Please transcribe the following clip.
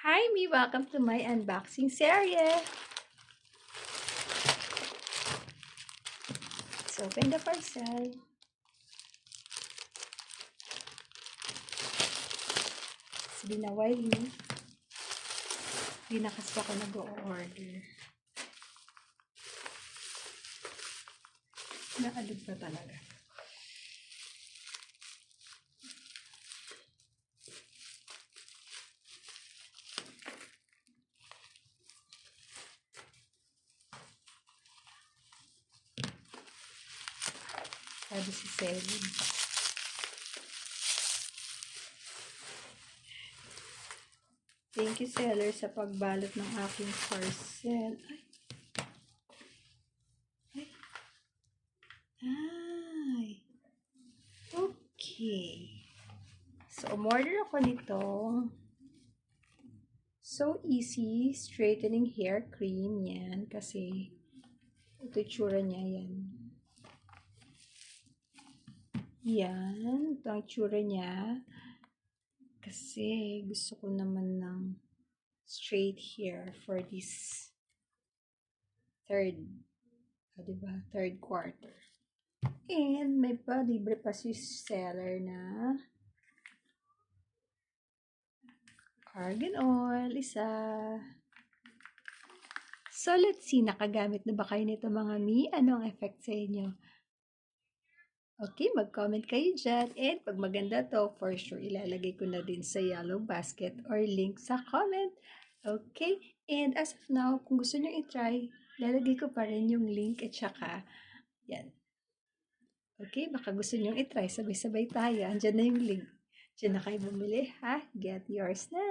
Hi, me! Welcome to my unboxing series. Let's open the parcel. It's been a while, no? Hindi na kasi ako nag-o-order. Naalog pa talaga. Sabi si Celine. Thank you, seller, sa pagbalot ng aking parcel. Ay. Okay. So, umorder ako nitong So Easy Straightening Hair Cream. Yan. Kasi, ito itsura niya. Yan. Yan. Ito ang itsura niya. Kasi, gusto ko naman ng straight hair for this diba? Third quarter. And may libre pa si seller na argan oil, isa. So, let's see, nakagamit na ba kayo nito mga mi? Ano ang effect sa inyo? Okay, mag-comment kayo dyan. And pag maganda to, for sure, ilalagay ko na din sa yellow basket or link sa comment. Okay, and as of now, kung gusto nyo i-try, lalagay ko pa rin yung link at saka, yan. Okay, baka gusto nyo i-try, sabay-sabay tayo. Andyan na yung link. Diyan na kayo bumili, ha? Get yours na!